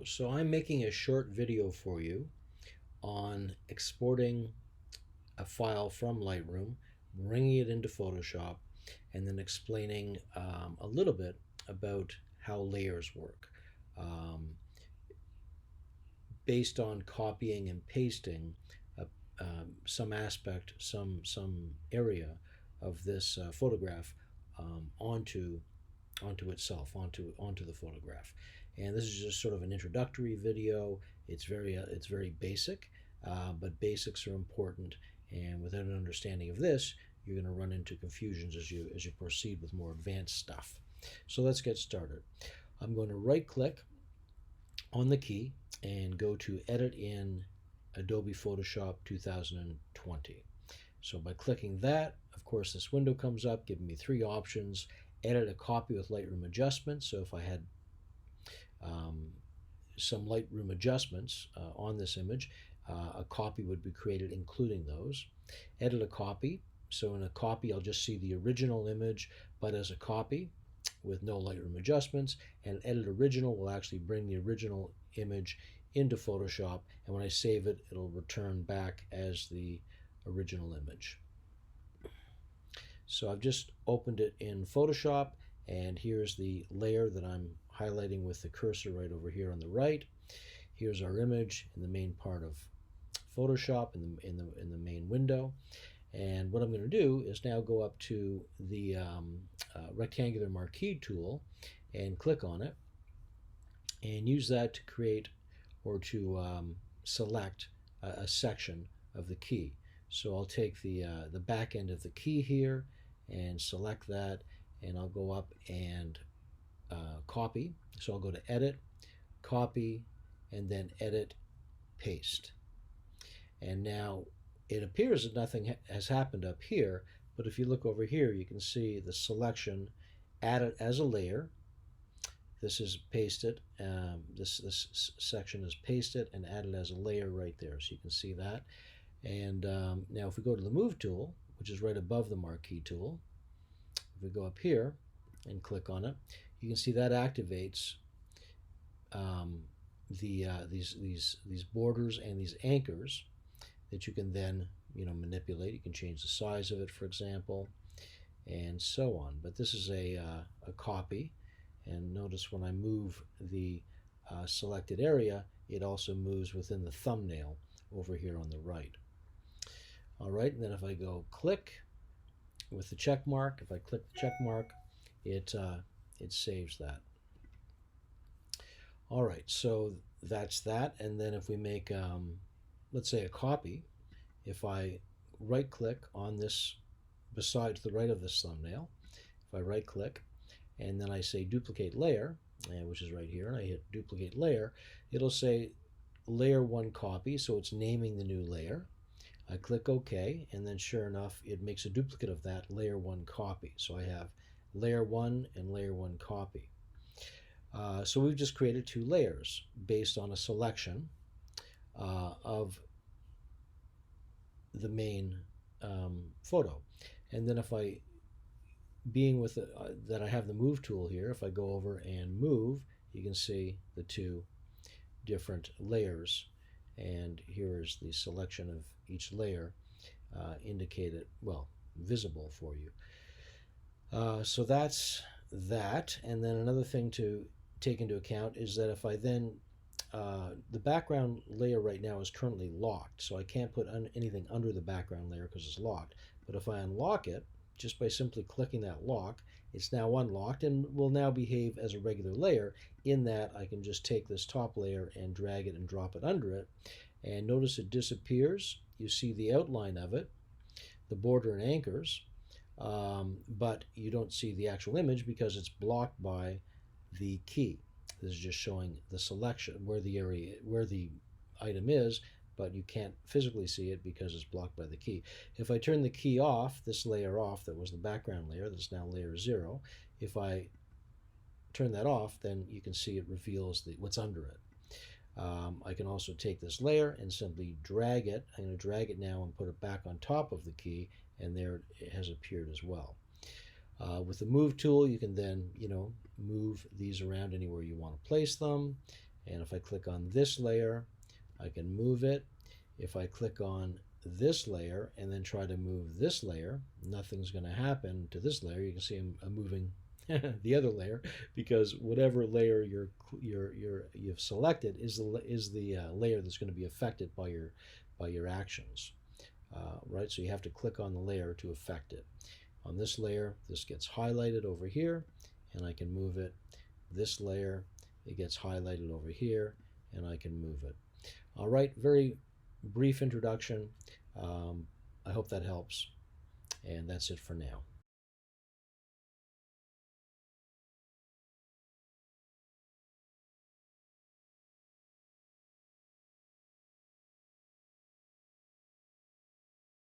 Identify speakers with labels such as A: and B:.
A: So I'm making a short video for you on exporting a file from Lightroom, bringing it into Photoshop, and then explaining a little bit about how layers work. Um, Based on copying and pasting some aspect, some area of this photograph onto itself, onto the photograph. And this is just sort of an introductory video. It's very basic, but basics are important. And without an understanding of this, you're going to run into confusions as you proceed with more advanced stuff. So let's get started. I'm going to right click on the key and go to Edit in Adobe Photoshop 2020. So by clicking that, of course, this window comes up giving me three options. Edit a copy with Lightroom adjustments. So if I had some Lightroom adjustments on this image, a copy would be created including those. Edit a copy. So in a copy, I'll just see the original image, but as a copy with no Lightroom adjustments. And Edit Original will actually bring the original image into Photoshop, and when I save it, it'll return back as the original image. So I've just opened it in Photoshop, and here's the layer that I'm highlighting with the cursor right over here on the right. Here's our image in the main part of Photoshop in the main window. And what I'm going to do is now go up to the rectangular marquee tool and click on it and use that to create or to select a section of the key. So I'll take the back end of the key here and select that, and I'll go up and copy. So I'll go to Edit, Copy, and then Edit, Paste. And now it appears that nothing has happened up here, but if you look over here, you can see the selection added as a layer. This is pasted. This section is pasted and added as a layer right there, so you can see that. And now if we go to the Move tool, which is right above the Marquee tool, if we go up here and click on it, you can see that activates these borders and these anchors that you can then manipulate. You can change the size of it, for example, and so on. But this is a copy, and notice when I move the selected area, it also moves within the thumbnail over here on the right. All right, and then if I go click with the check mark, if I click the check mark, it saves that. All right, so that's that. And then if we make let's say a copy, if I right click on this beside to the right of this thumbnail, if I right click and then I say duplicate layer, which is right here, and I hit duplicate layer, it'll say layer 1 copy, so it's naming the new layer. I click OK, and then sure enough, it makes a duplicate of that layer 1 copy. So I have layer 1 and layer 1 copy. So we've just created two layers based on a selection of the main photo. And then if I, being with that I have the Move tool here, if I go over and move, you can see the two different layers. And here is the selection of each layer indicated, well, visible for you. So that's that. And then another thing to take into account is that if I then the background layer right now is currently locked, so I can't put anything under the background layer because it's locked. But if I unlock it, just by simply clicking that lock, it's now unlocked and will now behave as a regular layer, in that I can just take this top layer and drag it and drop it under it. And notice it disappears. You see the outline of it, the border and anchors, but you don't see the actual image because it's blocked by the key. This is just showing the selection where the item is, but you can't physically see it because it's blocked by the key. If I turn the key off, this layer off, that was the background layer, that's now layer 0. If I turn that off, then you can see it reveals what's under it. I can also take this layer and simply drag it. I'm going to drag it now and put it back on top of the key, and there it has appeared as well. With the Move tool, you can then move these around anywhere you want to place them. And if I click on this layer, I can move it. If I click on this layer and then try to move this layer, nothing's going to happen to this layer. You can see I'm moving the other layer, because whatever layer you've selected is the layer that's going to be affected by your actions. Right, so you have to click on the layer to affect it. On this layer, this gets highlighted over here, and I can move it. This layer, it gets highlighted over here, and I can move it. All right, very brief introduction. I hope that helps, and that's it for now.